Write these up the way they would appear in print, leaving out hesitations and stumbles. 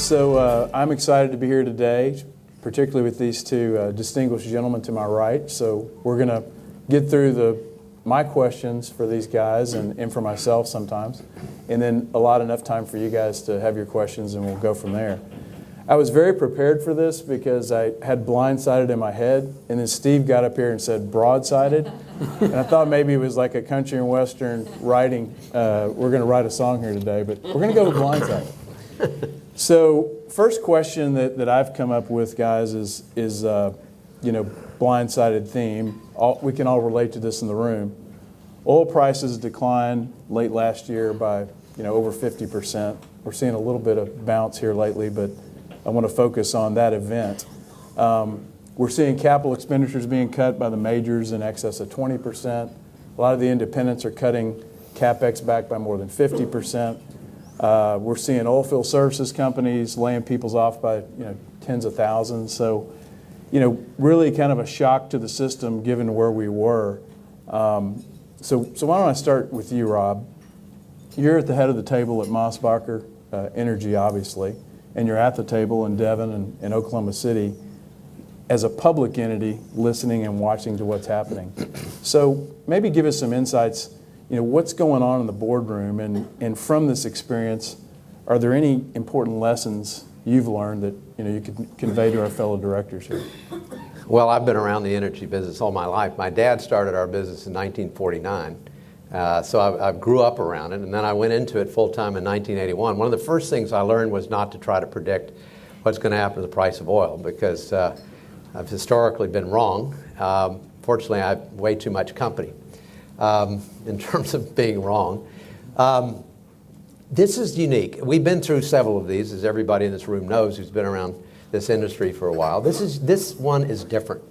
So I'm excited to be here today, particularly with these two distinguished gentlemen to my right. So we're going to get through my questions for these guys and for myself sometimes, and then enough time for you guys to have your questions, and we'll go from there. I was very prepared for this because I had blindsided in my head, and then Steve got up here and said broadsided, and I thought maybe it was like a country and western writing. We're going to write a song here today, but we're going to go with blindsided. So first question that I've come up with, guys, is blindsided theme. We can all relate to this in the room. Oil prices declined late last year by over 50%. We're seeing a little bit of bounce here lately, but I want to focus on that event. We're seeing capital expenditures being cut by the majors in excess of 20%. A lot of the independents are cutting CapEx back by more than 50%. We're seeing oilfield services companies laying people off by tens of thousands. So, really kind of a shock to the system given where we were. So why don't I start with you, Rob? You're at the head of the table at Mossbacher Energy, obviously, and you're at the table in Devon and Oklahoma City as a public entity listening and watching to what's happening. So maybe give us some insights, what's going on in the boardroom, and from this experience, are there any important lessons you've learned that you could convey to our fellow directors here? Well, I've been around the energy business all my life. My dad started our business in 1949, so I grew up around it, and then I went into it full-time in 1981. One of the first things I learned was not to try to predict what's going to happen to the price of oil, because I've historically been wrong. Fortunately, I have way too much company in terms of being wrong. This is unique. We've been through several of these, as everybody in this room knows who's been around this industry for a while. This one is different.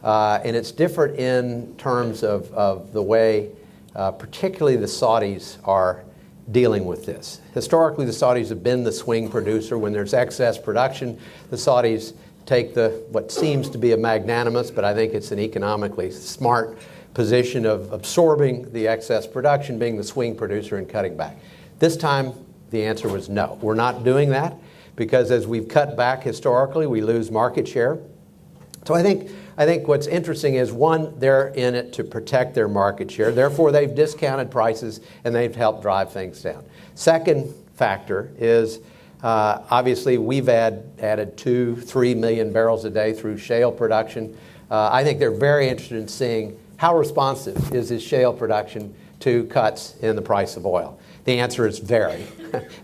And it's different in terms of the way particularly the Saudis are dealing with this. Historically, the Saudis have been the swing producer. When there's excess production, the Saudis take what seems to be a magnanimous, but I think it's an economically smart position of absorbing the excess production, being the swing producer and cutting back. This time, the answer was no. We're not doing that, because as we've cut back historically, we lose market share. So I think what's interesting is, one, they're in it to protect their market share. Therefore, they've discounted prices and they've helped drive things down. Second factor is, obviously, we've added 2-3 million barrels a day through shale production. I think they're very interested in seeing how responsive is this shale production to cuts in the price of oil. The answer is very,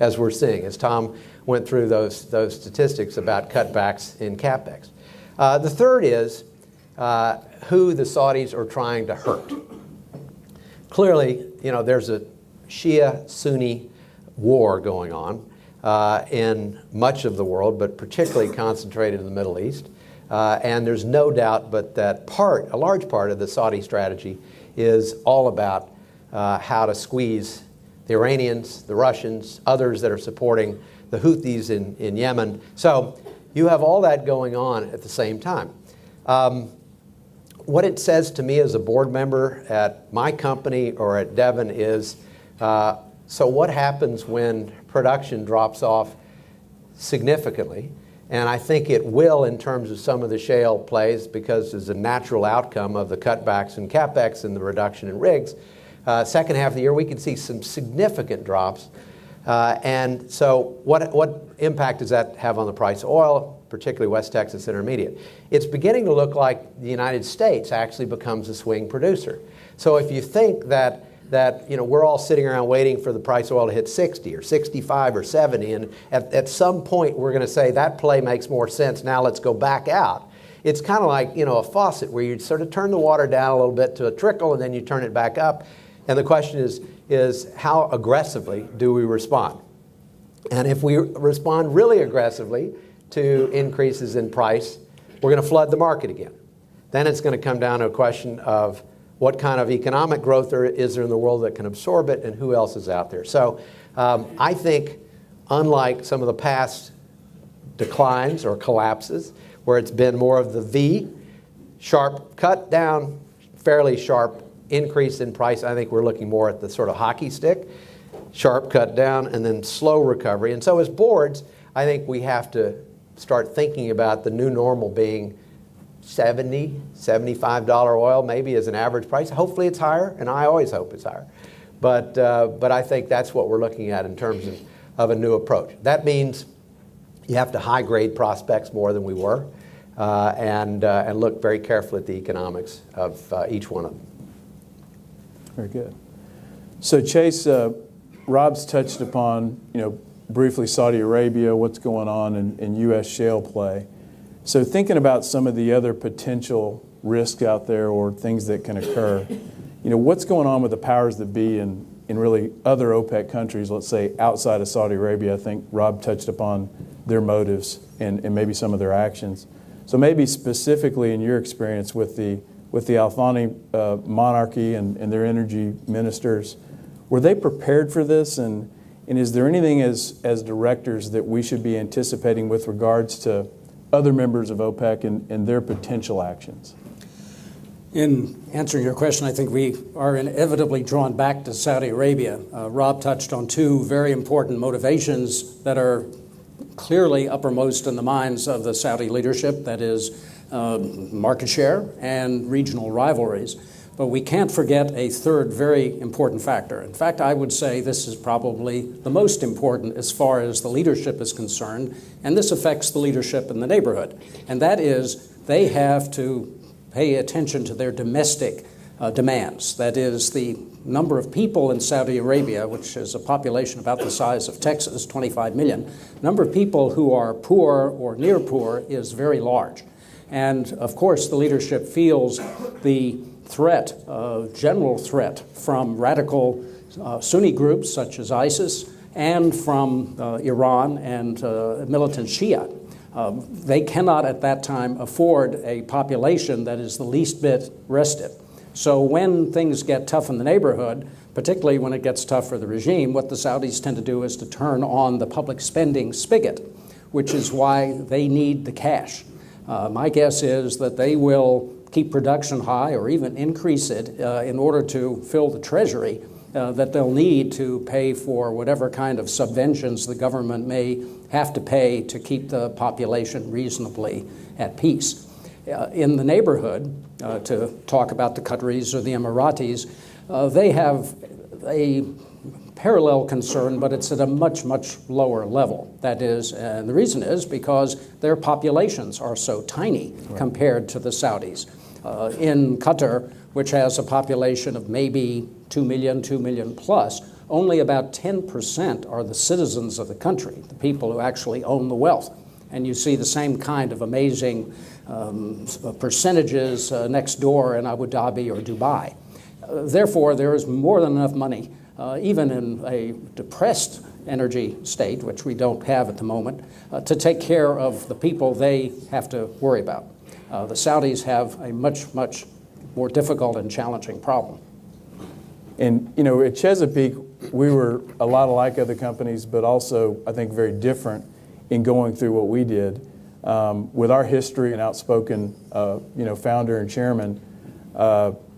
as we're seeing, as Tom went through those statistics about cutbacks in CapEx. The third is who the Saudis are trying to hurt. Clearly, there's a Shia-Sunni war going on in much of the world, but particularly concentrated in the Middle East. And there's no doubt but that a large part of the Saudi strategy is all about how to squeeze the Iranians, the Russians, others that are supporting the Houthis in Yemen. So you have all that going on at the same time. What it says to me as a board member at my company or at Devon is, so what happens when production drops off significantly? And I think it will in terms of some of the shale plays, because as a natural outcome of the cutbacks in CapEx and the reduction in rigs. Second half of the year, we can see some significant drops. And so what impact does that have on the price of oil, particularly West Texas Intermediate? It's beginning to look like the United States actually becomes a swing producer. So if you think that we're all sitting around waiting for the price of oil to hit 60 or 65 or 70, and at some point we're going to say that play makes more sense, now let's go back out. It's kind of like a faucet where you sort of turn the water down a little bit to a trickle and then you turn it back up. And the question is how aggressively do we respond? And if we respond really aggressively to increases in price, we're going to flood the market again. Then it's going to come down to a question of what kind of economic growth is there in the world that can absorb it, and who else is out there. So I think, unlike some of the past declines or collapses, where it's been more of the V, sharp cut down, fairly sharp increase in price, I think we're looking more at the sort of hockey stick, sharp cut down, and then slow recovery. And so as boards, I think we have to start thinking about the new normal being $70, $75 oil maybe as an average price. Hopefully it's higher, and I always hope it's higher. But I think that's what we're looking at in terms of a new approach. That means you have to high-grade prospects more than we were, and look very carefully at the economics of each one of them. Very good. So Chase, Rob's touched upon, briefly Saudi Arabia, what's going on in U.S. shale play. So thinking about some of the other potential risks out there or things that can occur, what's going on with the powers that be in really other OPEC countries, let's say outside of Saudi Arabia? I think Rob touched upon their motives and maybe some of their actions. So maybe specifically in your experience with the Al Thani monarchy and their energy ministers, were they prepared for this? And is there anything as directors that we should be anticipating with regards to other members of OPEC and their potential actions? In answering your question, I think we are inevitably drawn back to Saudi Arabia. Rob touched on two very important motivations that are clearly uppermost in the minds of the Saudi leadership, that is market share and regional rivalries. But we can't forget a third very important factor. In fact, I would say this is probably the most important as far as the leadership is concerned, and this affects the leadership in the neighborhood. And that is they have to pay attention to their domestic demands. That is, the number of people in Saudi Arabia, which is a population about the size of Texas, 25 million, number of people who are poor or near poor is very large. And of course, the leadership feels the threat, general threat from radical Sunni groups such as ISIS and from Iran and militant Shia. They cannot at that time afford a population that is the least bit restive. So when things get tough in the neighborhood, particularly when it gets tough for the regime, what the Saudis tend to do is to turn on the public spending spigot, which is why they need the cash. My guess is that they will keep production high or even increase it in order to fill the treasury that they'll need to pay for whatever kind of subventions the government may have to pay to keep the population reasonably at peace. In the neighborhood, to talk about the Qataris or the Emiratis, they have a parallel concern, but it's at a much, much lower level. That is, and the reason is because their populations are so tiny compared to the Saudis. In Qatar, which has a population of maybe 2 million plus, only about 10% are the citizens of the country, the people who actually own the wealth. And you see the same kind of amazing percentages next door in Abu Dhabi or Dubai. Therefore, there is more than enough money, even in a depressed energy state, which we don't have at the moment, to take care of the people they have to worry about. The Saudis have a much, much more difficult and challenging problem. And, at Chesapeake, we were a lot like other companies, but also, I think, very different in going through what we did. With our history and outspoken, founder and chairman,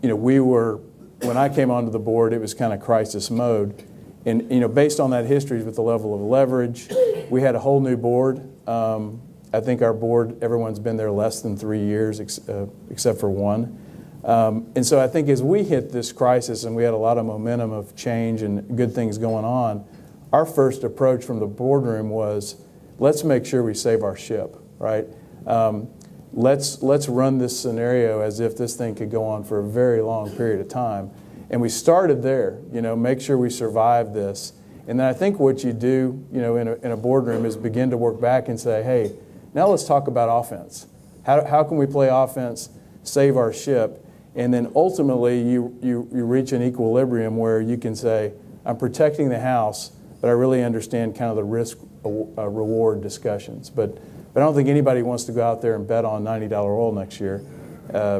we were, when I came onto the board, it was kind of crisis mode. And, based on that history with the level of leverage, we had a whole new board. I think our board, everyone's been there less than 3 years, except for one. And so I think as we hit this crisis and we had a lot of momentum of change and good things going on, our first approach from the boardroom was, let's make sure we save our ship, right? Let's run this scenario as if this thing could go on for a very long period of time. And we started there, make sure we survive this. And then I think what you do, in a boardroom is begin to work back and say, hey, now let's talk about offense. How can we play offense, save our ship? And then ultimately you reach an equilibrium where you can say, I'm protecting the house, but I really understand kind of the risk reward discussions. But I don't think anybody wants to go out there and bet on $90 oil next year.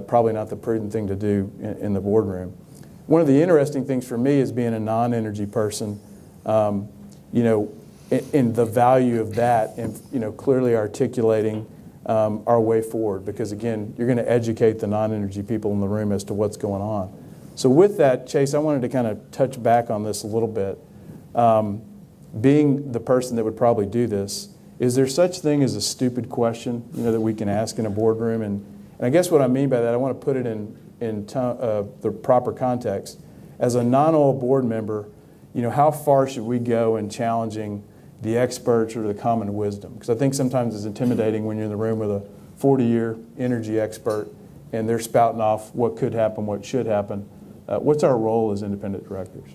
Probably not the prudent thing to do in the boardroom. One of the interesting things for me is being a non-energy person, in the value of that and, clearly articulating our way forward. Because again, you're going to educate the non-energy people in the room as to what's going on. So with that, Chase, I wanted to kind of touch back on this a little bit. Being the person that would probably do this, is there such thing as a stupid question, that we can ask in a boardroom? And I guess what I mean by that, I want to put it in the proper context. As a non-oil board member, how far should we go in challenging the experts or the common wisdom? Because I think sometimes it's intimidating when you're in the room with a 40-year energy expert and they're spouting off what could happen, what should happen. What's our role as independent directors?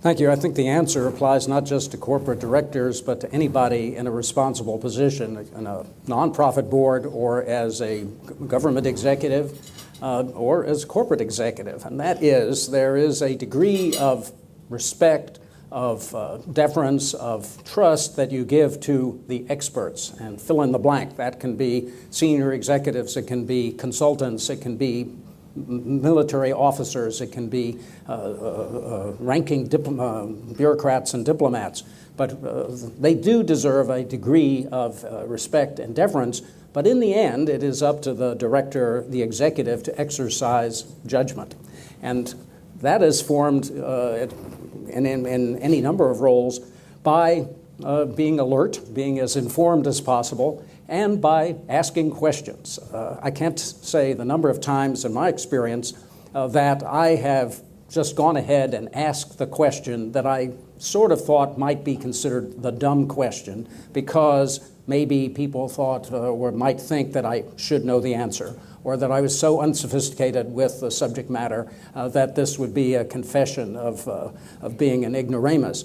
Thank you. I think the answer applies not just to corporate directors, but to anybody in a responsible position, in a nonprofit board or as a government executive or as a corporate executive. And that is, there is a degree of respect, of deference, of trust that you give to the experts. And fill in the blank. That can be senior executives, it can be consultants, it can be military officers, it can be ranking bureaucrats and diplomats. But they do deserve a degree of respect and deference. But in the end, it is up to the director, the executive, to exercise judgment. And that is formed in any number of roles by being alert, being as informed as possible, and by asking questions. I can't say the number of times in my experience that I have just gone ahead and asked the question that I sort of thought might be considered the dumb question because maybe people thought or might think that I should know the answer, or that I was so unsophisticated with the subject matter that this would be a confession of being an ignoramus.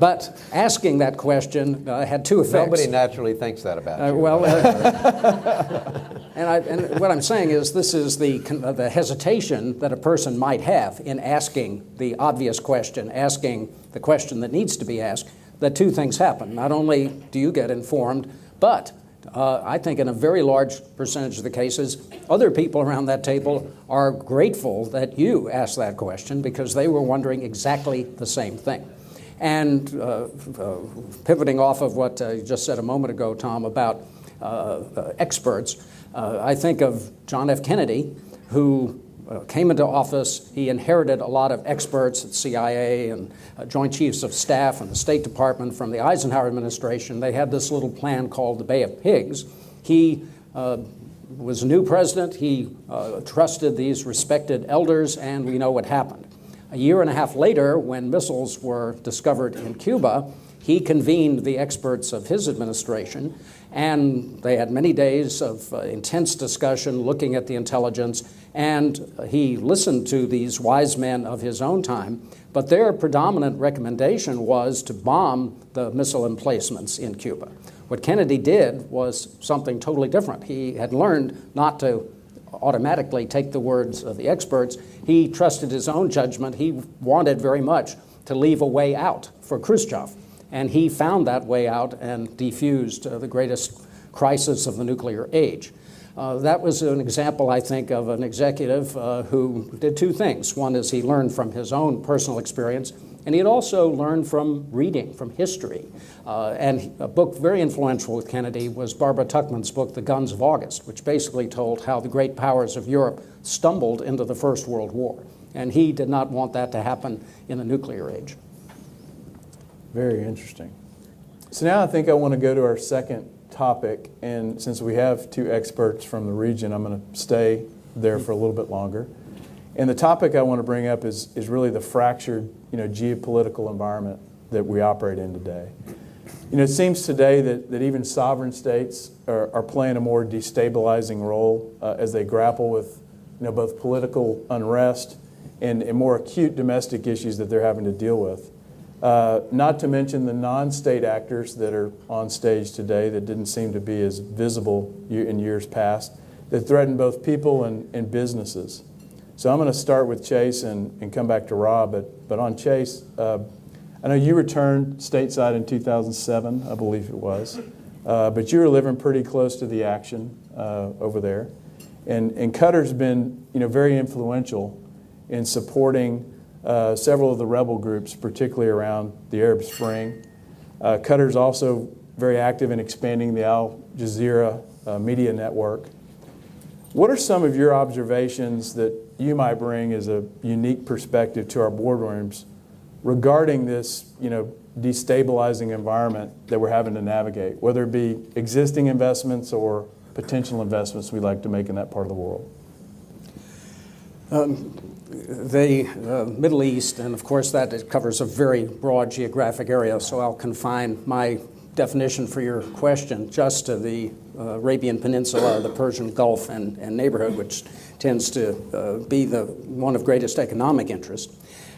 But asking that question had two effects. Nobody naturally thinks that about you. And what I'm saying is this is the hesitation that a person might have in asking the obvious question, asking the question that needs to be asked, that two things happen. Not only do you get informed, but I think in a very large percentage of the cases, other people around that table are grateful that you asked that question because they were wondering exactly the same thing. And pivoting off of what you just said a moment ago, Tom, about experts, I think of John F. Kennedy, who came into office. He inherited a lot of experts at CIA and Joint Chiefs of Staff and the State Department from the Eisenhower administration. They had this little plan called the Bay of Pigs. He was a new president. He trusted these respected elders, and we know what happened. A year and a half later, when missiles were discovered in Cuba, he convened the experts of his administration, and they had many days of intense discussion looking at the intelligence, and he listened to these wise men of his own time, but their predominant recommendation was to bomb the missile emplacements in Cuba. What Kennedy did was something totally different. He had learned not to automatically take the words of the experts. He trusted his own judgment. He wanted very much to leave a way out for Khrushchev. And he found that way out and defused the greatest crisis of the nuclear age. That was an example, I think, of an executive who did two things. One is he learned from his own personal experience, and he had also learned from reading, from history. And a book very influential with Kennedy was Barbara Tuchman's book, The Guns of August, which basically told how the great powers of Europe stumbled into the First World War. And he did not want that to happen in the nuclear age. Very interesting. So now I think I want to go to our second topic, and since we have two experts from the region, I'm going to stay there for a little bit longer. And the topic I want to bring up is really the fractured, geopolitical environment that we operate in today. It seems today that even sovereign states are playing a more destabilizing role as they grapple with, both political unrest and more acute domestic issues that they're having to deal with. Not to mention the non-state actors that are on stage today that didn't seem to be as visible in years past, that threaten both people and businesses. So I'm going to start with Chase and come back to Rob. But on Chase, I know you returned stateside in 2007, I believe it was. But you were living pretty close to the action over there. And Qatar's been very influential in supporting several of the rebel groups, particularly around the Arab Spring. Qatar's also very active in expanding the Al Jazeera media network. What are some of your observations that you might bring as a unique perspective to our boardrooms regarding this, destabilizing environment that we're having to navigate, whether it be existing investments or potential investments we'd like to make in that part of the world? The Middle East, and of course that covers a very broad geographic area, so I'll confine my definition for your question just to the Arabian Peninsula, the Persian Gulf, and neighborhood, which tends to be the one of greatest economic interest.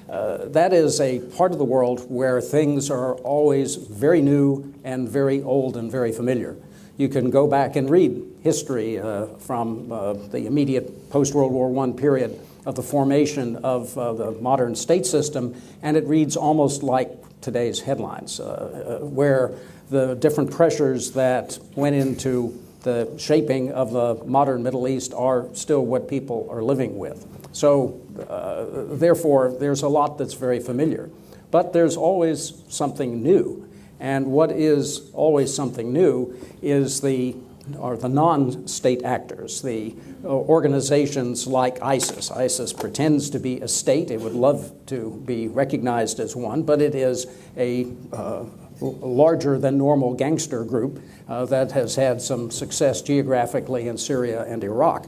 That is a part of the world where things are always very new and very old and very familiar. You can go back and read history from the immediate post-World War I period of the formation of the modern state system, and it reads almost like today's headlines, where the different pressures that went into the shaping of the modern Middle East are still what people are living with. So, therefore, there's a lot that's very familiar. But there's always something new. And what is always something new is the non-state actors, the organizations like ISIS. ISIS pretends to be a state. It would love to be recognized as one, but it is a larger than normal gangster group that has had some success geographically in Syria and Iraq.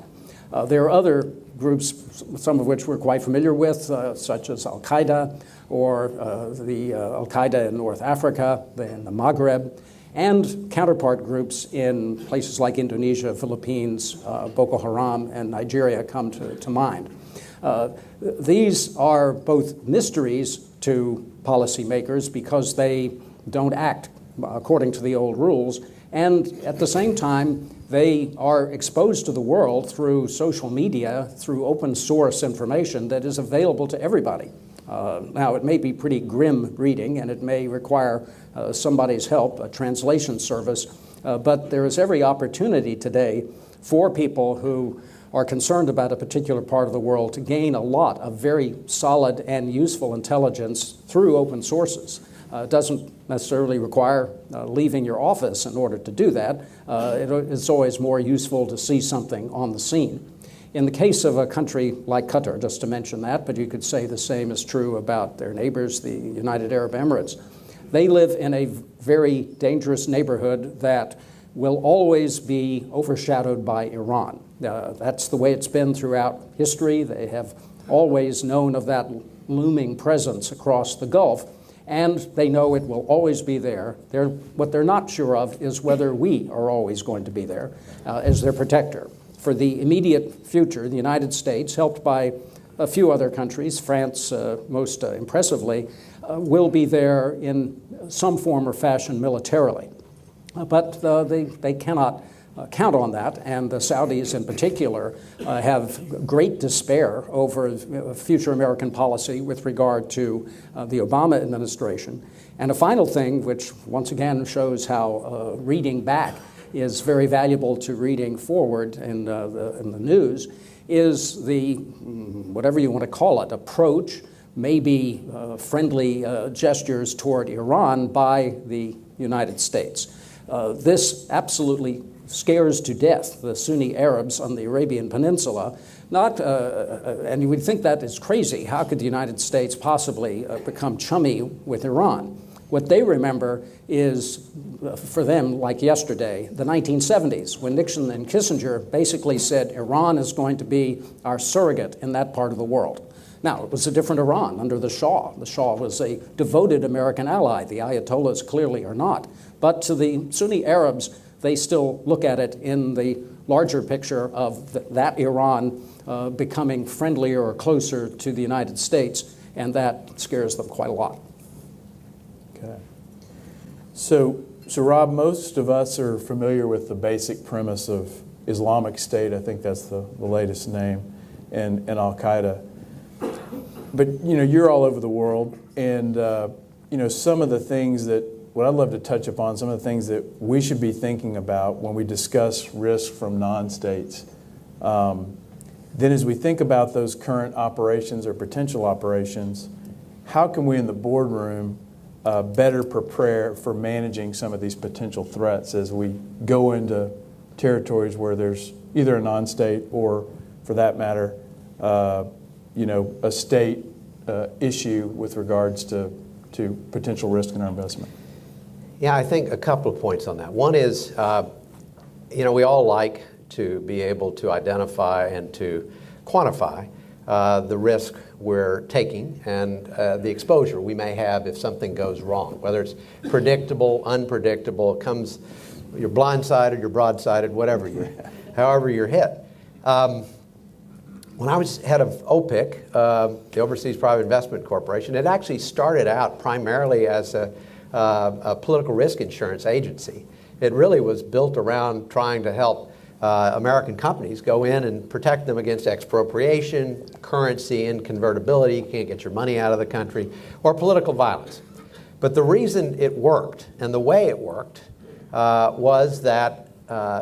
There are other groups, some of which we're quite familiar with, such as Al-Qaeda or the Al-Qaeda in North Africa, in the Maghreb, and counterpart groups in places like Indonesia, Philippines, Boko Haram, and Nigeria come to mind. These are both mysteries to policymakers because they don't act according to the old rules, and at the same time, they are exposed to the world through social media, through open source information that is available to everybody. Now, it may be pretty grim reading, and it may require somebody's help, a translation service, but there is every opportunity today for people who are concerned about a particular part of the world to gain a lot of very solid and useful intelligence through open sources. It doesn't necessarily require leaving your office in order to do that. It's always more useful to see something on the scene. In the case of a country like Qatar, just to mention that, but you could say the same is true about their neighbors, the United Arab Emirates. They live in a very dangerous neighborhood that will always be overshadowed by Iran. That's the way it's been throughout history. They have always known of that looming presence across the Gulf, and they know it will always be there. What they're not sure of is whether we are always going to be there as their protector. For the immediate future, the United States, helped by a few other countries, France most impressively, will be there in some form or fashion militarily. But they cannot count on that, and the Saudis in particular have great despair over future American policy with regard to the Obama administration. And a final thing, which once again shows how reading back is very valuable to reading forward in the news, is the, whatever you want to call it, approach, maybe friendly gestures toward Iran by the United States. This absolutely scares to death the Sunni Arabs on the Arabian Peninsula. And you would think that is crazy. How could the United States possibly become chummy with Iran? What they remember is, for them, like yesterday, the 1970s, when Nixon and Kissinger basically said Iran is going to be our surrogate in that part of the world. Now, it was a different Iran under the Shah. The Shah was a devoted American ally. The Ayatollahs clearly are not. But to the Sunni Arabs, they still look at it in the larger picture of that Iran becoming friendlier or closer to the United States, and that scares them quite a lot. Okay. So Rob, most of us are familiar with the basic premise of Islamic State. I think that's the latest name, and Al-Qaeda. But, you're all over the world, and, some of the things that, what I'd love to touch upon, some of the things that we should be thinking about when we discuss risk from non-states. Then as we think about those current operations or potential operations, how can we in the boardroom better prepare for managing some of these potential threats as we go into territories where there's either a non-state or, for that matter, a state issue with regards to potential risk in our investment? Yeah, I think a couple of points on that. One is, we all like to be able to identify and to quantify the risk we're taking and the exposure we may have if something goes wrong, whether it's predictable, unpredictable, you're blindsided, you're broadsided, however you're hit. When I was head of OPIC, the Overseas Private Investment Corporation, it actually started out primarily as a political risk insurance agency. It really was built around trying to help American companies go in and protect them against expropriation, currency inconvertibility, you can't get your money out of the country, or political violence. But the reason it worked and the way it worked was that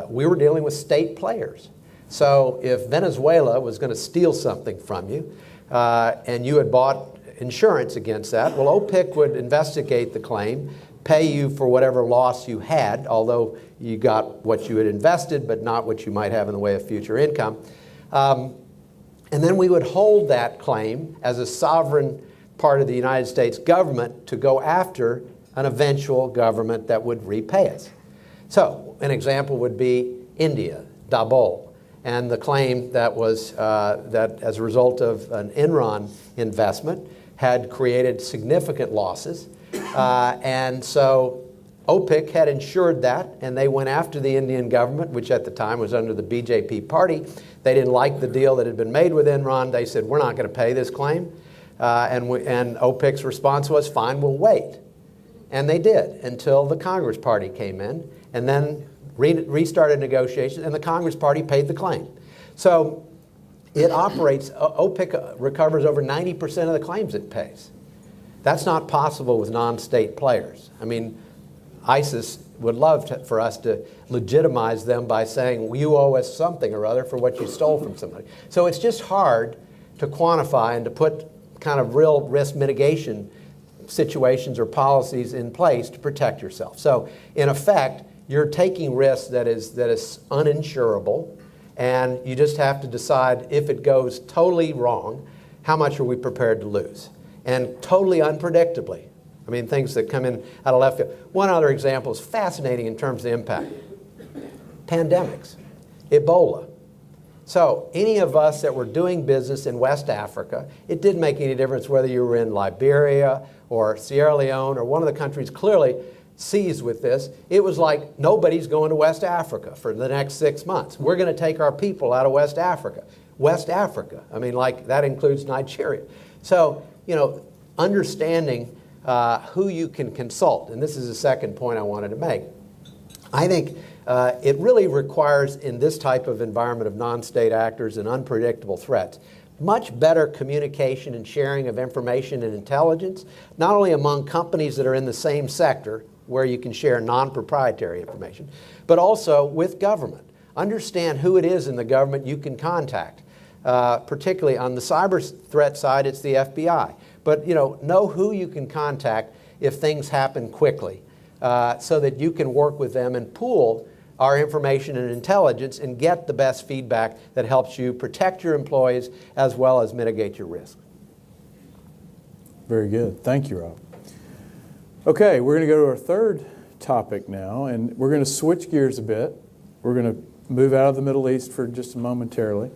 we were dealing with state players. So if Venezuela was going to steal something from you and you had bought insurance against that, well, OPIC would investigate the claim, pay you for whatever loss you had, although you got what you had invested, but not what you might have in the way of future income. And then we would hold that claim as a sovereign part of the United States government to go after an eventual government that would repay us. So an example would be India, Dabol, and the claim that was that as a result of an Enron investment had created significant losses. And so OPIC had insured that, and they went after the Indian government, which at the time was under the BJP party. They didn't like the deal that had been made with Enron. They said, we're not going to pay this claim. And OPIC's response was, fine, we'll wait. And they did until the Congress party came in and then restarted negotiations, and the Congress party paid the claim. So it operates, OPIC recovers over 90% of the claims it pays. That's not possible with non-state players. I mean, ISIS would love for us to legitimize them by saying, well, you owe us something or other for what you stole from somebody. So it's just hard to quantify and to put kind of real risk mitigation situations or policies in place to protect yourself. So in effect, you're taking risks that is uninsurable, and you just have to decide if it goes totally wrong, how much are we prepared to lose? And totally unpredictably. I mean, things that come in out of left field. One other example is fascinating in terms of impact. Pandemics, Ebola. So any of us that were doing business in West Africa, it didn't make any difference whether you were in Liberia or Sierra Leone or one of the countries clearly seized with this. It was like nobody's going to West Africa for the next 6 months. We're going to take our people out of West Africa. West Africa, I mean, like that includes Nigeria. So, understanding who you can consult, and this is the second point I wanted to make. I think it really requires, in this type of environment of non-state actors and unpredictable threats, much better communication and sharing of information and intelligence, not only among companies that are in the same sector, where you can share non-proprietary information, but also with government. Understand who it is in the government you can contact. Particularly on the cyber threat side, it's the FBI. But know who you can contact if things happen quickly, so that you can work with them and pool our information and intelligence and get the best feedback that helps you protect your employees as well as mitigate your risk. Very good. Thank you, Rob. Okay, we're going to go to our third topic now, and we're going to switch gears a bit. We're going to move out of the Middle East for just momentarily.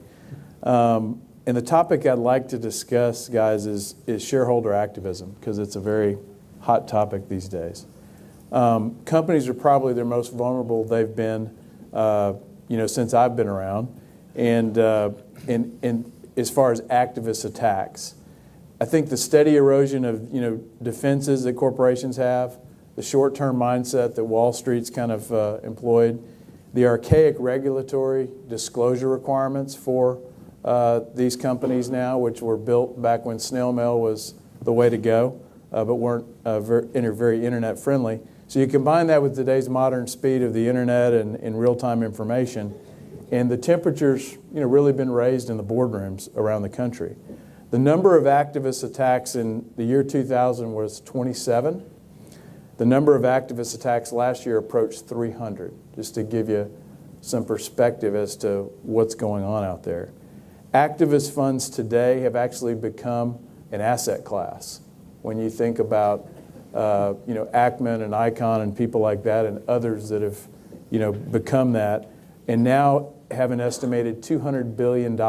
And the topic I'd like to discuss, guys, is shareholder activism, because it's a very hot topic these days. Companies are probably their most vulnerable they've been, since I've been around, and as far as activist attacks. I think the steady erosion of defenses that corporations have, the short-term mindset that Wall Street's kind of employed, the archaic regulatory disclosure requirements for these companies now, which were built back when snail mail was the way to go, but weren't very internet friendly. So you combine that with today's modern speed of the internet and real-time information, and the temperature's really been raised in the boardrooms around the country. The number of activist attacks in the year 2000 was 27. The number of activist attacks last year approached 300, just to give you some perspective as to what's going on out there. Activist funds today have actually become an asset class. When you think about Ackman and Icon and people like that and others that have become that, and now have an estimated $200 billion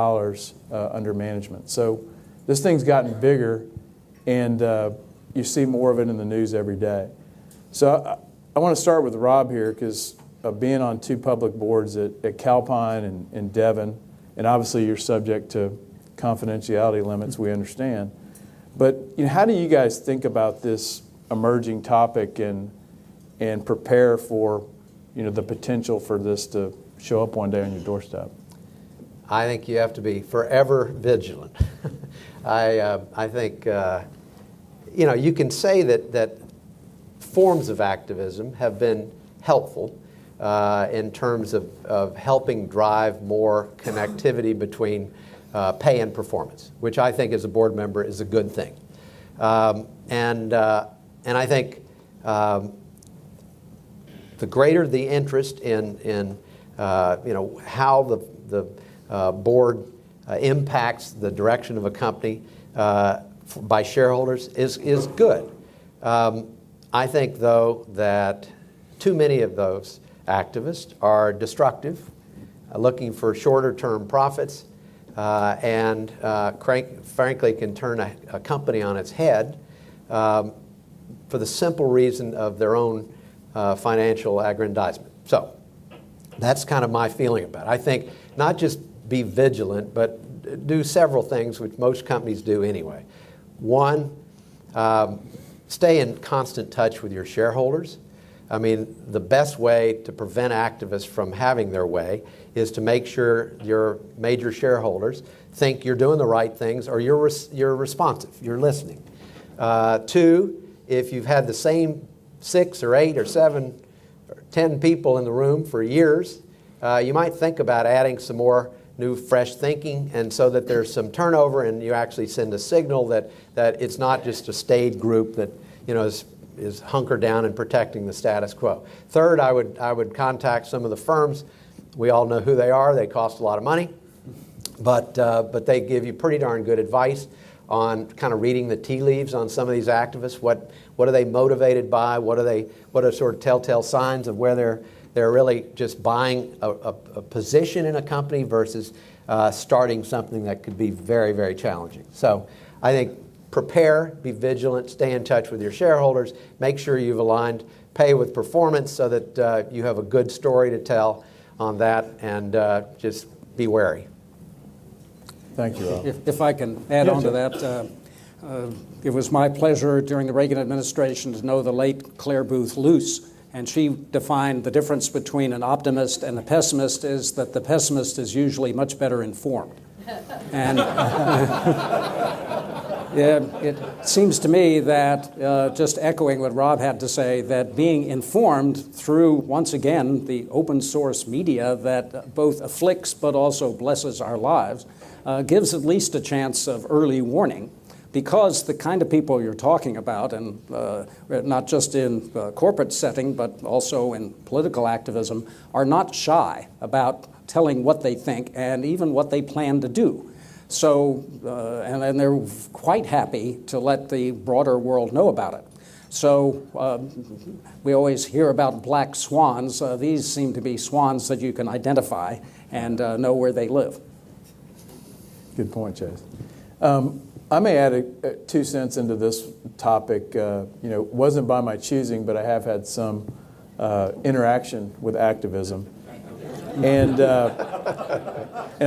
under management. So this thing's gotten bigger, and you see more of it in the news every day. So I want to start with Rob here, because being on two public boards at Calpine and Devon, and obviously you're subject to confidentiality limits, we understand. But how do you guys think about this emerging topic and prepare for the potential for this to show up one day on your doorstep? I think you have to be forever vigilant. I think you can say that forms of activism have been helpful in terms of helping drive more connectivity between pay and performance, which I think as a board member is a good thing. And I think the greater the interest in how the board impacts the direction of a company by shareholders is good. I think, though, that too many of those activists are destructive, looking for shorter-term profits, and frankly can turn a company on its head for the simple reason of their own financial aggrandizement. So that's kind of my feeling about it. I think not just be vigilant, but do several things which most companies do anyway. One, stay in constant touch with your shareholders. I mean, the best way to prevent activists from having their way is to make sure your major shareholders think you're doing the right things, or you're responsive, you're listening. Two, if you've had the same 6 or 8 or 7 or 10 people in the room for years, you might think about adding some more new, fresh thinking, and so that there's some turnover, and you actually send a signal that it's not just a staid group that is hunkered down and protecting the status quo. Third, I would contact some of the firms. We all know who they are. They cost a lot of money, but they give you pretty darn good advice on kind of reading the tea leaves on some of these activists. What are they motivated by? What are sort of telltale signs of where they're really just buying a position in a company versus starting something that could be very, very challenging. So I think prepare, be vigilant, stay in touch with your shareholders, make sure you've aligned pay with performance so that you have a good story to tell on that, and just be wary. Thank you, Rob. If I can add on to that, it was my pleasure during the Reagan administration to know the late Claire Booth Luce, and she defined the difference between an optimist and a pessimist is that the pessimist is usually much better informed. And it seems to me that, just echoing what Rob had to say, that being informed through, once again, the open source media that both afflicts but also blesses our lives, gives at least a chance of early warning, because the kind of people you're talking about, and not just in corporate setting but also in political activism, are not shy about telling what they think and even what they plan to do. So, and they're quite happy to let the broader world know about it. So we always hear about black swans. These seem to be swans that you can identify and know where they live. Good point, Chase. I may add 2 cents into this topic. It wasn't by my choosing, but I have had some interaction with activism. And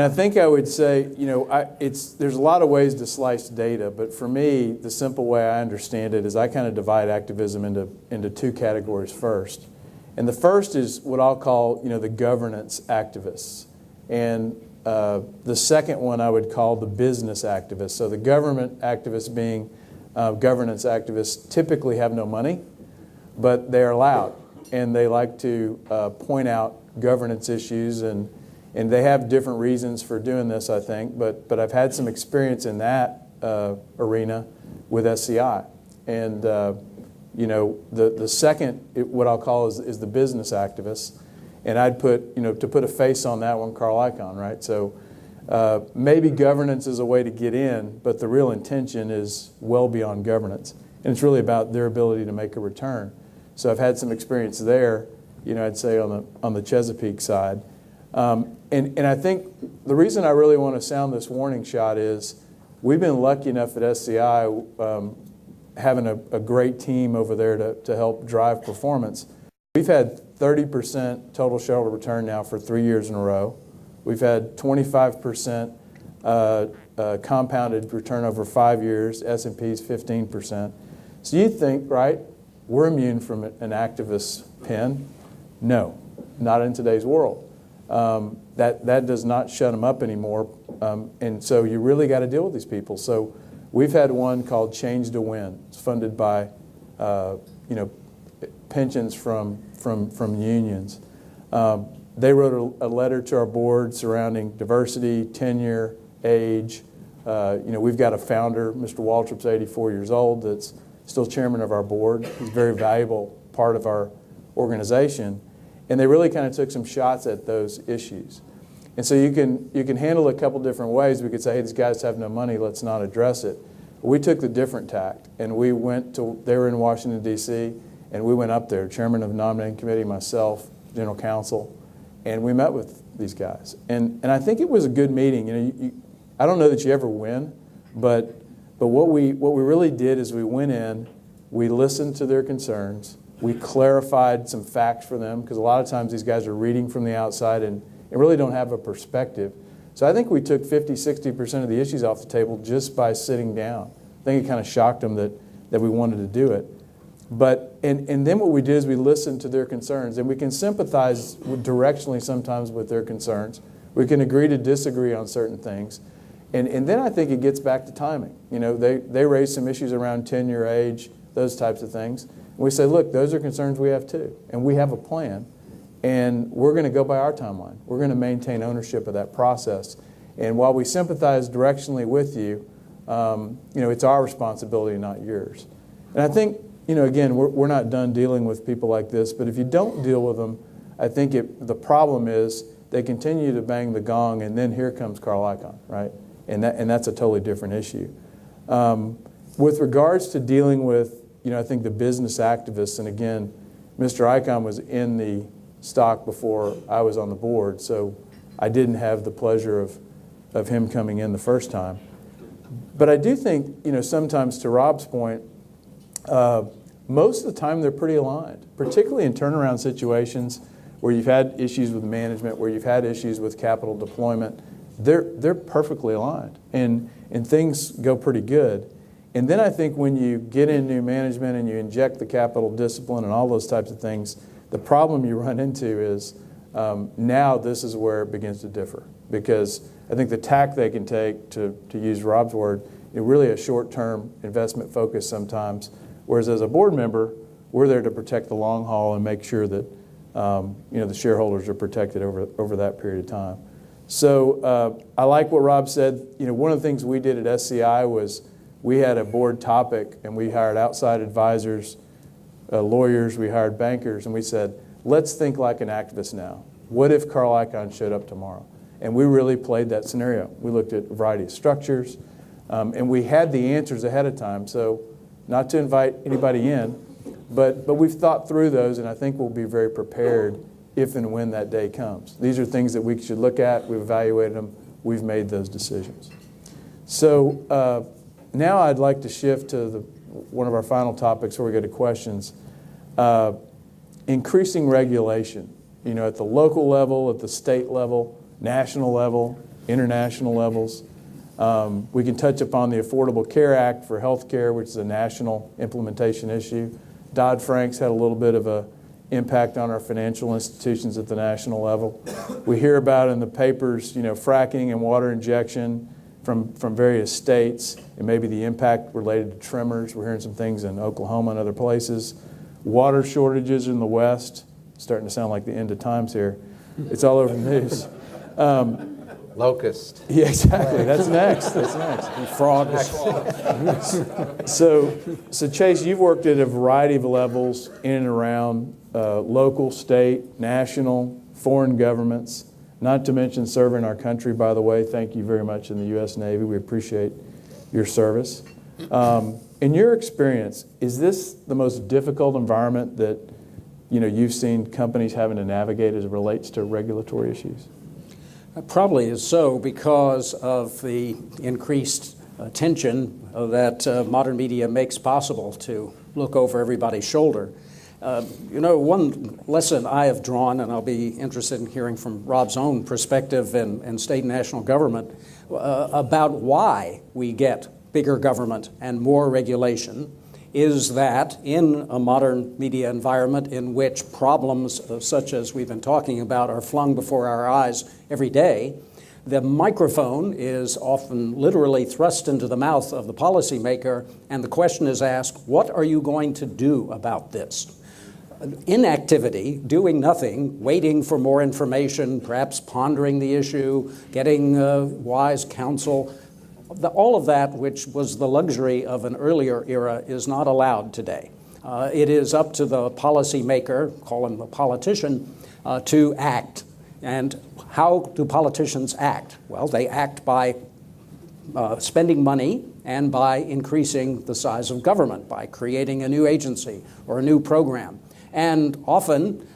I think I would say, there's a lot of ways to slice data, but for me, the simple way I understand it is I kind of divide activism into 2 categories first. And the first is what I'll call, the governance activists. And the second one I would call the business activists. So the government activists being governance activists typically have no money, but they're loud, and they like to point out governance issues, and they have different reasons for doing this, I think, but I've had some experience in that arena with SCI. And the second, what I'll call is the business activists. And I'd put, to put a face on that one, Carl Icahn, right? So maybe governance is a way to get in, but the real intention is well beyond governance. And it's really about their ability to make a return. So I've had some experience there, I'd say on the Chesapeake side. And I think the reason I really want to sound this warning shot is we've been lucky enough at SCI having a great team over there to help drive performance. We've had 30% total shareholder return now for 3 years in a row. We've had 25% compounded return over 5 years. S&P's 15%. So you think, right, we're immune from an activist pen? No, not in today's world. That does not shut them up anymore. And so you really got to deal with these people. So we've had one called Change to Win. It's funded by, pensions from unions. They wrote a letter to our board surrounding diversity, tenure, age. We've got a founder, Mr. Waltrip's 84 years old, that's still chairman of our board. He's a very valuable part of our organization. And they really kind of took some shots at those issues. And so you can handle it a couple different ways. We could say, hey, these guys have no money, let's not address it. We took the different tact, and we went to, they were in Washington, D.C., and we went up there, chairman of the nominating committee, myself, general counsel, and we met with these guys. And I think it was a good meeting. I don't know that you ever win, but what we really did is we went in, we listened to their concerns, we clarified some facts for them, because a lot of times these guys are reading from the outside and really don't have a perspective. So I think we took 50-60% of the issues off the table just by sitting down. I think it kind of shocked them that we wanted to do it. But and then what we did is we listened to their concerns, and we can sympathize directionally sometimes with their concerns. We can agree to disagree on certain things. And then I think it gets back to timing. They raise some issues around tenure, age, those types of things. And we say, look, those are concerns we have too. And we have a plan. And we're going to go by our timeline. We're going to maintain ownership of that process. And while we sympathize directionally with you, it's our responsibility, not yours. And I think, again, we're not done dealing with people like this. But if you don't deal with them, I think the problem is they continue to bang the gong, and then here comes Carl Icahn, right? And that's a totally different issue. With regards to dealing with, I think the business activists, and again, Mr. Icahn was in the stock before I was on the board, so I didn't have the pleasure of him coming in the first time. But I do think, sometimes to Rob's point, most of the time they're pretty aligned, particularly in turnaround situations where you've had issues with management, where you've had issues with capital deployment. They're perfectly aligned, and things go pretty good. And then I think when you get in new management and you inject the capital discipline and all those types of things, the problem you run into is now this is where it begins to differ. Because I think the tack they can take, to use Rob's word, is really a short-term investment focus sometimes. Whereas as a board member, we're there to protect the long haul and make sure that the shareholders are protected over that period of time. So I like what Rob said. One of the things we did at SCI was we had a board topic, and we hired outside advisors, lawyers, we hired bankers, and we said, let's think like an activist now. What if Carl Icahn showed up tomorrow? And we really played that scenario. We looked at a variety of structures, and we had the answers ahead of time. So not to invite anybody in, but we've thought through those, and I think we'll be very prepared if and when that day comes. These are things that we should look at. We've evaluated them. We've made those decisions. So now I'd like to shift to one of our final topics where we go to questions. Increasing regulation, at the local level, at the state level, national level, international levels. We can touch upon the Affordable Care Act for health care, which is a national implementation issue. Dodd-Frank's had a little bit of an impact on our financial institutions at the national level. We hear about in the papers, fracking and water injection from various states, and maybe the impact related to tremors. We're hearing some things in Oklahoma and other places. Water shortages in the West. Starting to sound like the end of times here. It's all over the news. Locust. Yeah, exactly. That's next. Frogs. So Chase, you've worked at a variety of levels in and around local, state, national, foreign governments. not to mention serving our country, by the way. Thank you very much in the U.S. Navy. We appreciate your service. In your experience, is this the most difficult environment that you've seen companies having to navigate as it relates to regulatory issues? Probably is so, because of the increased attention that modern media makes possible to look over everybody's shoulder. One lesson I have drawn, and I'll be interested in hearing from Rob's own perspective in state and national government, about why we get bigger government and more regulation, is that in a modern media environment in which problems such as we've been talking about are flung before our eyes every day, the microphone is often literally thrust into the mouth of the policymaker, and the question is asked, what are you going to do about this? Inactivity, doing nothing, waiting for more information, perhaps pondering the issue, getting wise counsel, all of that, which was the luxury of an earlier era, is not allowed today. It is up to the policymaker, call him the politician, to act. And how do politicians act? Well, they act by spending money and by increasing the size of government, by creating a new agency or a new program. And often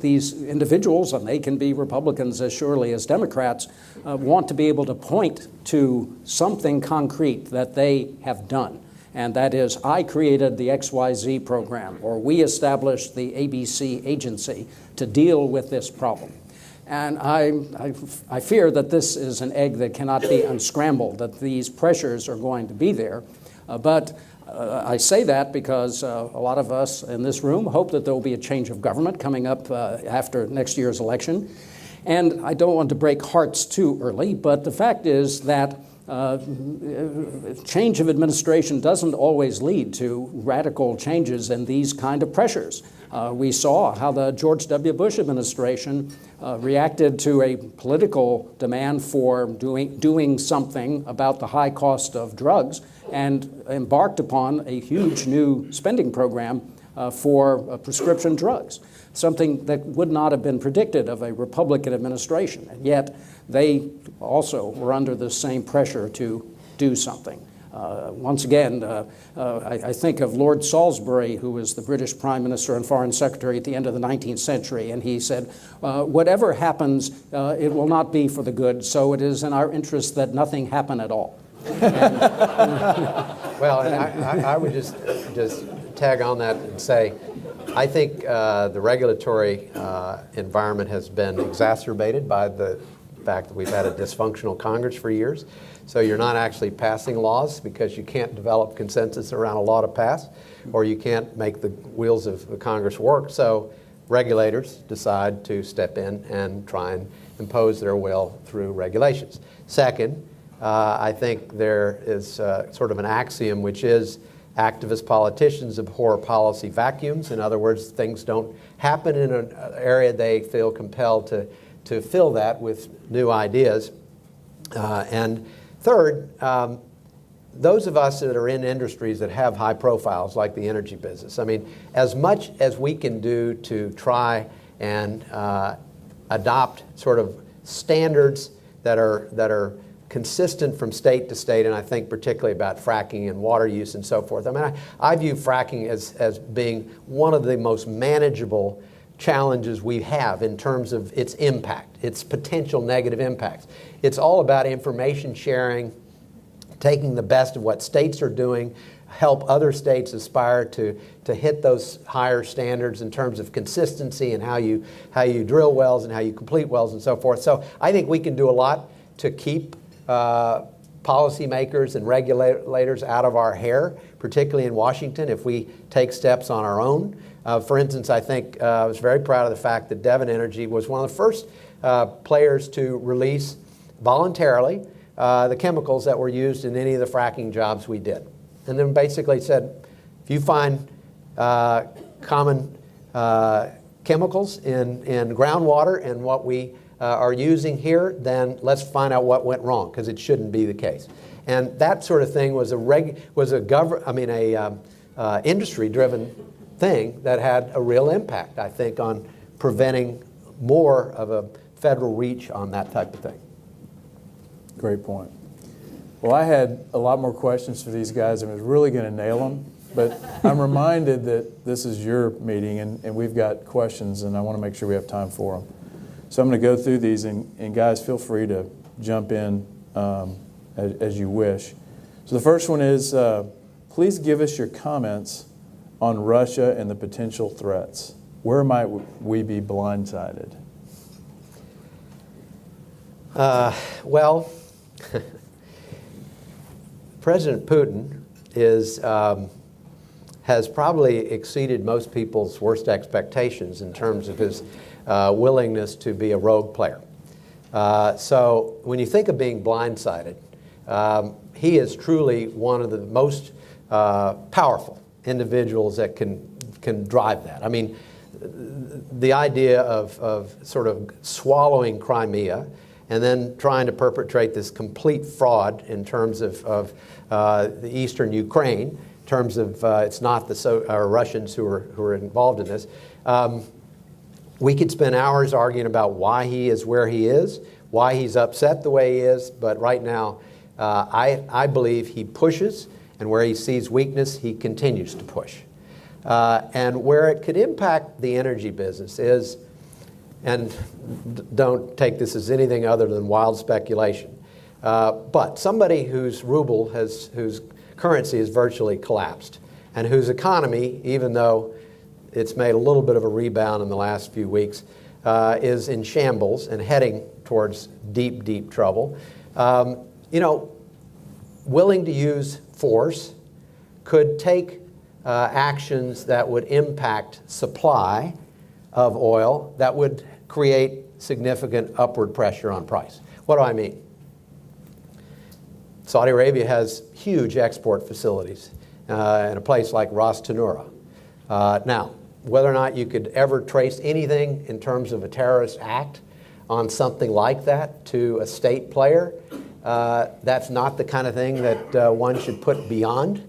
these individuals, and they can be Republicans as surely as Democrats, want to be able to point to something concrete that they have done. And that is, I created the XYZ program, or we established the ABC agency to deal with this problem. And I fear that this is an egg that cannot be unscrambled, that these pressures are going to be there. But I say that because a lot of us in this room hope that there will be a change of government coming up after next year's election. And I don't want to break hearts too early, but the fact is that change of administration doesn't always lead to radical changes in these kind of pressures. We saw how the George W. Bush administration reacted to a political demand for doing something about the high cost of drugs and embarked upon a huge new spending program for prescription drugs, something that would not have been predicted of a Republican administration. And yet they also were under the same pressure to do something. Once again, I think of Lord Salisbury, who was the British Prime Minister and Foreign Secretary at the end of the 19th century, and he said, whatever happens, it will not be for the good, so it is in our interest that nothing happen at all. Well, and I would just tag on that and say, I think the regulatory environment has been exacerbated by the fact that we've had a dysfunctional Congress for years. So you're not actually passing laws because you can't develop consensus around a law to pass, or you can't make the wheels of the Congress work. So regulators decide to step in and try and impose their will through regulations. Second, I think there is sort of an axiom, which is activist politicians abhor policy vacuums. In other words, things don't happen in an area, they feel compelled to fill that with new ideas. And third, those of us that are in industries that have high profiles, like the energy business, I mean, as much as we can do to try and adopt sort of standards that are consistent from state to state, and I think particularly about fracking and water use and so forth. I mean, I view fracking as being one of the most manageable challenges we have in terms of its impact, its potential negative impacts. It's all about information sharing, taking the best of what states are doing, help other states aspire to hit those higher standards in terms of consistency and how you drill wells and how you complete wells and so forth. So I think we can do a lot to keep policymakers and regulators out of our hair, particularly in Washington, if we take steps on our own. For instance, I think I was very proud of the fact that Devon Energy was one of the first players to release voluntarily the chemicals that were used in any of the fracking jobs we did. And then basically said, if you find common chemicals in groundwater and what we are using here, then let's find out what went wrong, because it shouldn't be the case. And that sort of thing was industry-driven thing that had a real impact, I think, on preventing more of a federal reach on that type of thing. Great point. Well, I had a lot more questions for these guys and was really going to nail them, but I'm reminded that this is your meeting and we've got questions and I want to make sure we have time for them. So I'm going to go through these and guys, feel free to jump in as you wish. So the first one is, please give us your comments on Russia and the potential threats. Where might we be blindsided? Well, President Putin has probably exceeded most people's worst expectations in terms of his willingness to be a rogue player. So when you think of being blindsided, he is truly one of the most powerful individuals that can drive that. I mean, the idea of sort of swallowing Crimea and then trying to perpetrate this complete fraud in terms of the eastern Ukraine, in terms of it's not the Russians who are involved in this. We could spend hours arguing about why he is where he is, why he's upset the way he is, but right now I believe he pushes, and where he sees weakness, he continues to push. And where it could impact the energy business is, and don't take this as anything other than wild speculation, but somebody whose ruble whose currency has virtually collapsed, and whose economy, even though it's made a little bit of a rebound in the last few weeks, is in shambles and heading towards deep, deep trouble. Willing to use force could take actions that would impact supply of oil that would create significant upward pressure on price. What do I mean? Saudi Arabia has huge export facilities in a place like Ras Tanura. Now, whether or not you could ever trace anything in terms of a terrorist act on something like that to a state player, that's not the kind of thing that one should put beyond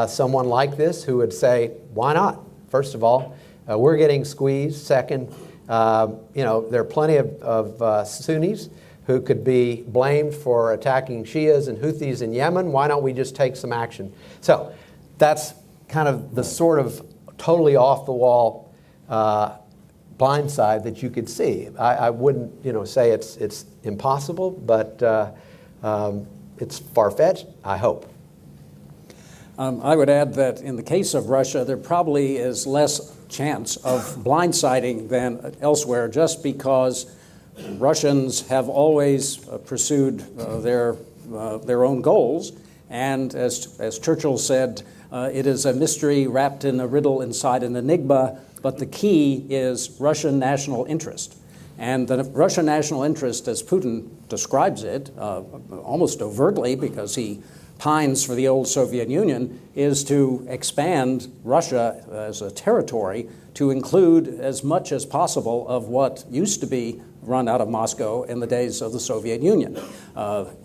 someone like this who would say, why not? First of all, we're getting squeezed. Second, there are plenty of Sunnis who could be blamed for attacking Shias and Houthis in Yemen. Why don't we just take some action? So that's kind of the sort of totally off-the-wall blindside that you could see. I wouldn't say it's impossible, but it's far-fetched, I hope. I would add that in the case of Russia, there probably is less chance of blindsiding than elsewhere, just because Russians have always pursued their own goals. And as Churchill said, it is a mystery wrapped in a riddle inside an enigma, but the key is Russian national interest. And the Russian national interest, as Putin describes it, almost overtly, because he pines for the old Soviet Union, is to expand Russia as a territory to include as much as possible of what used to be run out of Moscow in the days of the Soviet Union.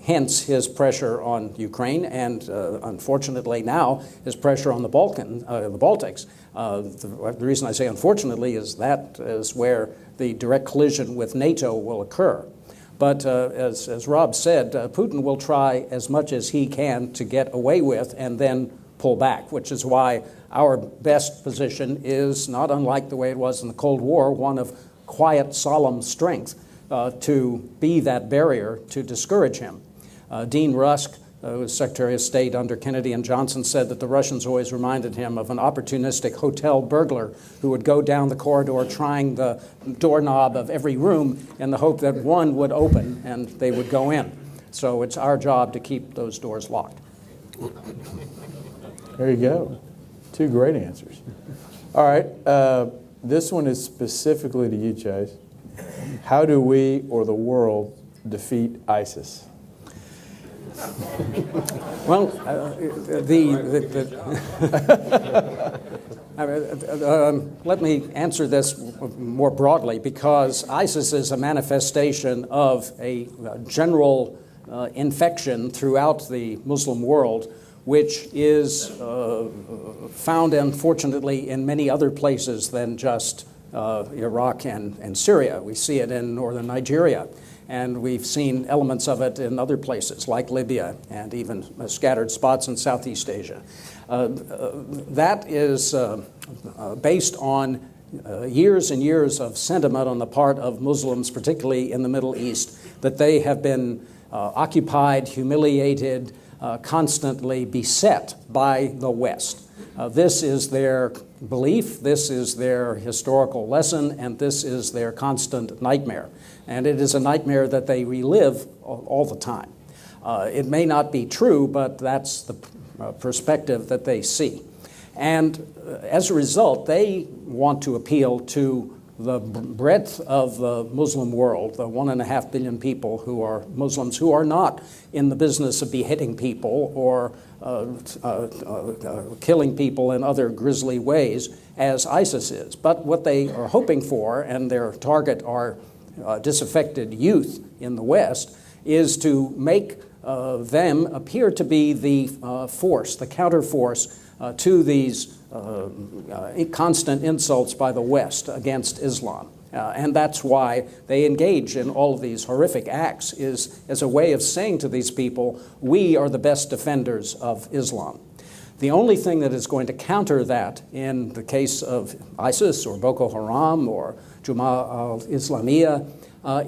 Hence his pressure on Ukraine and, unfortunately now, his pressure on the Baltics. The reason I say unfortunately is that is where the direct collision with NATO will occur. But as Rob said, Putin will try as much as he can to get away with and then pull back, which is why our best position is not unlike the way it was in the Cold War, one of quiet, solemn strength to be that barrier to discourage him. Dean Rusk, who was Secretary of State under Kennedy and Johnson, said that the Russians always reminded him of an opportunistic hotel burglar who would go down the corridor trying the doorknob of every room in the hope that one would open and they would go in. So it's our job to keep those doors locked. There you go. Two great answers. All right. This one is specifically to you, Chase. How do we or the world defeat ISIS? Well, let me answer this more broadly, because ISIS is a manifestation of a general infection throughout the Muslim world, which is found, unfortunately, in many other places than just Iraq and Syria. We see it in northern Nigeria. And we've seen elements of it in other places like Libya and even scattered spots in Southeast Asia. That is based on years and years of sentiment on the part of Muslims, particularly in the Middle East, that they have been occupied, humiliated, constantly beset by the West. This is their belief, this is their historical lesson, and this is their constant nightmare. And it is a nightmare that they relive all the time. It may not be true, but that's the perspective that they see. And as a result, they want to appeal to the breadth of the Muslim world, the 1.5 billion people who are Muslims who are not in the business of beheading people or killing people in other grisly ways as ISIS is. But what they are hoping for, and their target are disaffected youth in the West, is to make them appear to be the force, the counterforce to these constant insults by the West against Islam. And that's why they engage in all of these horrific acts, is as a way of saying to these people, we are the best defenders of Islam. The only thing that is going to counter that in the case of ISIS or Boko Haram or Juma al-Islamiyah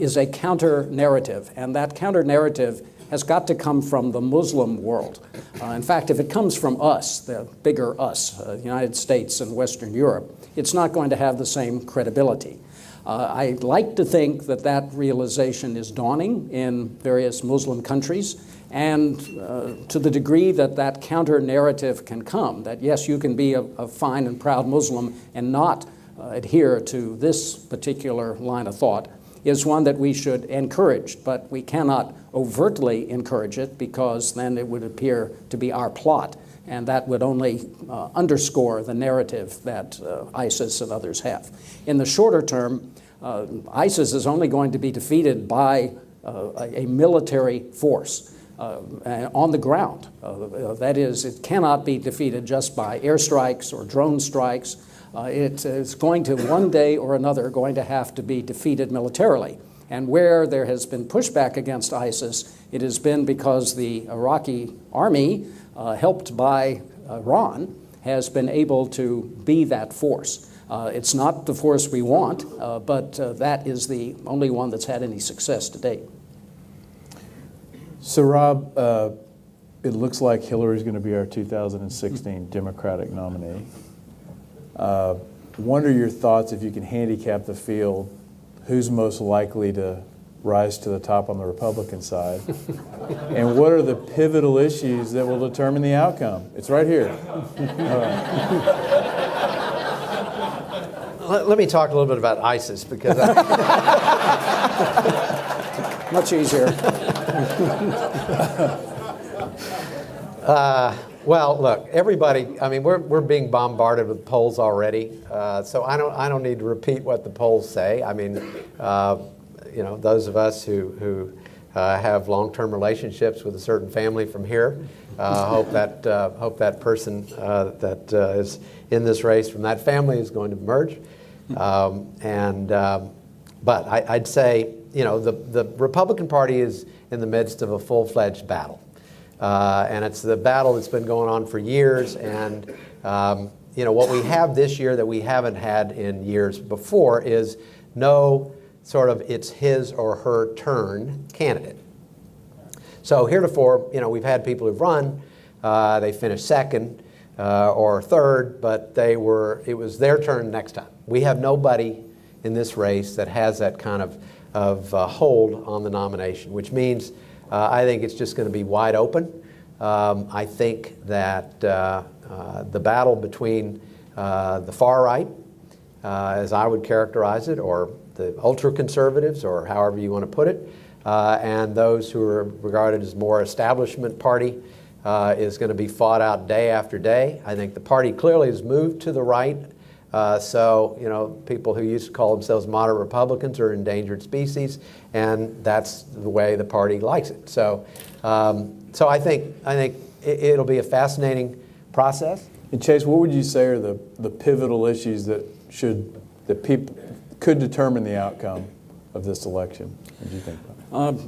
is a counter-narrative, and that counter-narrative has got to come from the Muslim world. In fact, if it comes from us, the bigger us, the United States and Western Europe, it's not going to have the same credibility. I like to think that that realization is dawning in various Muslim countries, and to the degree that that counter-narrative can come, that yes, you can be a fine and proud Muslim and not adhere to this particular line of thought, is one that we should encourage, but we cannot overtly encourage it because then it would appear to be our plot, and that would only underscore the narrative that ISIS and others have. In the shorter term, ISIS is only going to be defeated by a military force on the ground. That is, it cannot be defeated just by airstrikes or drone strikes. It is going to, one day or another, going to have to be defeated militarily. And where there has been pushback against ISIS, it has been because the Iraqi army, helped by Iran, has been able to be that force. It's not the force we want, but that is the only one that's had any success to date. So, Rob, it looks like Hillary's going to be our 2016 Democratic nominee. Wonder your thoughts, if you can handicap the field, who's most likely to rise to the top on the Republican side? And what are the pivotal issues that will determine the outcome? It's right here. Let me talk a little bit about ISIS, because Much easier. Well, look, everybody, I mean, we're being bombarded with polls already, so I don't need to repeat what the polls say. I mean, you know, those of us who have long-term relationships with a certain family from here hope that person that is in this race from that family is going to emerge. But I'd say, you know, the Republican Party is in the midst of a full-fledged battle. And it's the battle that's been going on for years. And, you know, what we have this year that we haven't had in years before is no sort of it's his or her turn candidate. So heretofore, you know, we've had people who've run, they finished second or third, but it was their turn next time. We have nobody in this race that has that kind of hold on the nomination, which means I think it's just going to be wide open. I think that the battle between the far right, as I would characterize it, or the ultra-conservatives, or however you want to put it, and those who are regarded as more establishment party is going to be fought out day after day. I think the party clearly has moved to the right. So, you know, people who used to call themselves moderate Republicans are endangered species, and that's the way the party likes it. So, so I think it'll be a fascinating process. And Chase, what would you say are the pivotal issues that should that people could determine the outcome of this election? What do you think about it?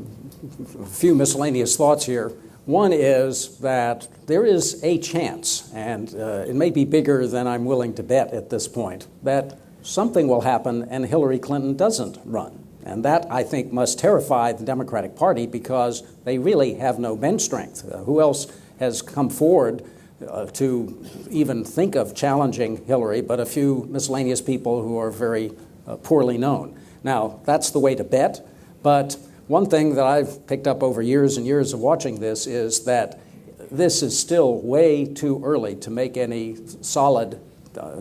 A few miscellaneous thoughts here. One is that there is a chance, and it may be bigger than I'm willing to bet at this point, that something will happen and Hillary Clinton doesn't run. And that, I think, must terrify the Democratic Party because they really have no bench strength. Who else has come forward to even think of challenging Hillary but a few miscellaneous people who are very poorly known? Now, that's the way to bet, but one thing that I've picked up over years and years of watching this is that this is still way too early to make any solid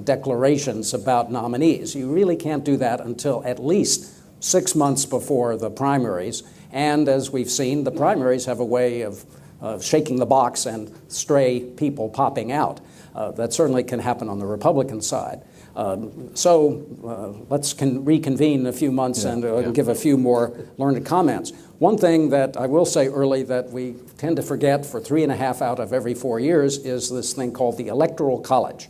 declarations about nominees. You really can't do that until at least 6 months before the primaries. And as we've seen, the primaries have a way of shaking the box and stray people popping out. That certainly can happen on the Republican side. So let's reconvene in a few months and give a few more learned comments. One thing that I will say early that we tend to forget for 3.5 out of every 4 years is this thing called the Electoral College.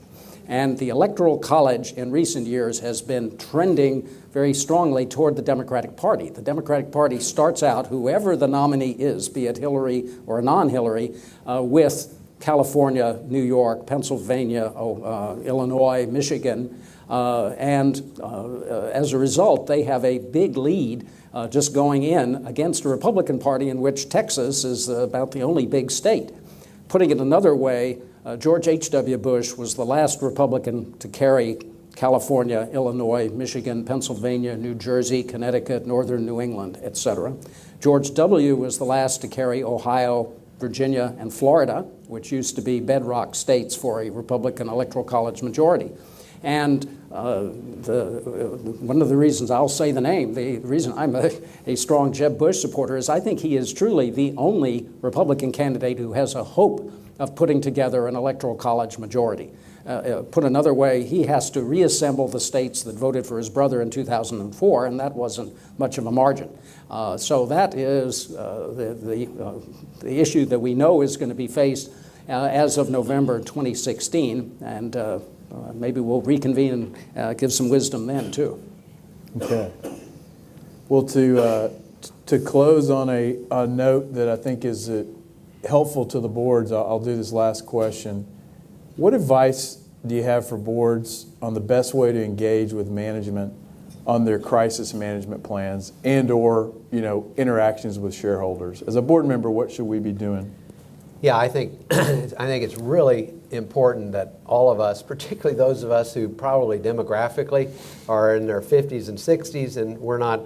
And the Electoral College in recent years has been trending very strongly toward the Democratic Party. The Democratic Party starts out, whoever the nominee is, be it Hillary or non-Hillary, with California, New York, Pennsylvania, Illinois, Michigan, and as a result, they have a big lead just going in against a Republican Party in which Texas is about the only big state. Putting it another way, George H.W. Bush was the last Republican to carry California, Illinois, Michigan, Pennsylvania, New Jersey, Connecticut, northern New England, etc. George W. was the last to carry Ohio, Virginia, and Florida, which used to be bedrock states for a Republican Electoral College majority. And one of the reasons I'll say the name, the reason I'm a strong Jeb Bush supporter is I think he is truly the only Republican candidate who has a hope of putting together an Electoral College majority. Put another way, he has to reassemble the states that voted for his brother in 2004, and that wasn't much of a margin. So that is the issue that we know is going to be faced as of November 2016, and maybe we'll reconvene and give some wisdom then, too. Okay. Well, to close on a note that I think is helpful to the boards, I'll do this last question. What advice do you have for boards on the best way to engage with management on their crisis management plans and or interactions with shareholders? As a board member, what should we be doing? Yeah, I think it's really important that all of us, particularly those of us who probably demographically are in their 50s and 60s, and we're not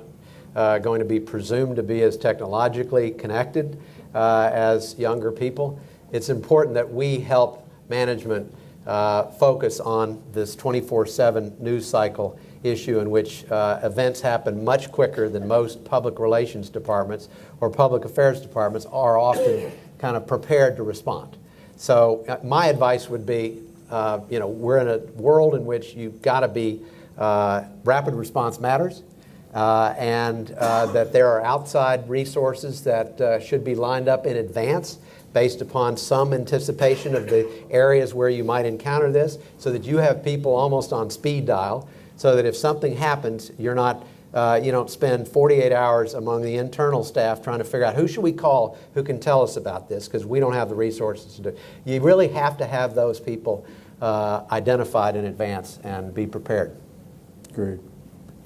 going to be presumed to be as technologically connected as younger people, it's important that we help management focus on this 24/7 news cycle issue in which events happen much quicker than most public relations departments or public affairs departments are often kind of prepared to respond. So my advice would be, we're in a world in which you've got to be, rapid response matters, and that there are outside resources that should be lined up in advance based upon some anticipation of the areas where you might encounter this, so that you have people almost on speed dial, so that if something happens, you're not, you don't spend 48 hours among the internal staff trying to figure out who should we call who can tell us about this, because we don't have the resources to do it. You really have to have those people identified in advance and be prepared. Great.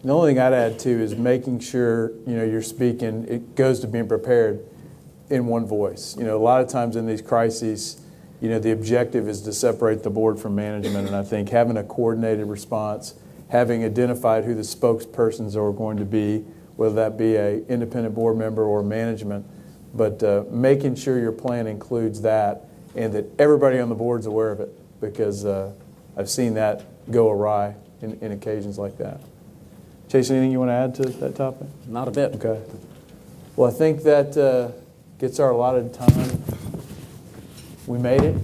The only thing I'd add too is making sure you're speaking. It goes to being prepared in one voice. A lot of times in these crises, the objective is to separate the board from management, and I think having a coordinated response, having identified who the spokespersons are going to be, whether that be an independent board member or management, but making sure your plan includes that and that everybody on the board's aware of it, because I've seen that go awry in occasions like that. Chase, anything you want to add to that topic? Not a bit. Okay. Well, I think that gets our allotted time. We made it.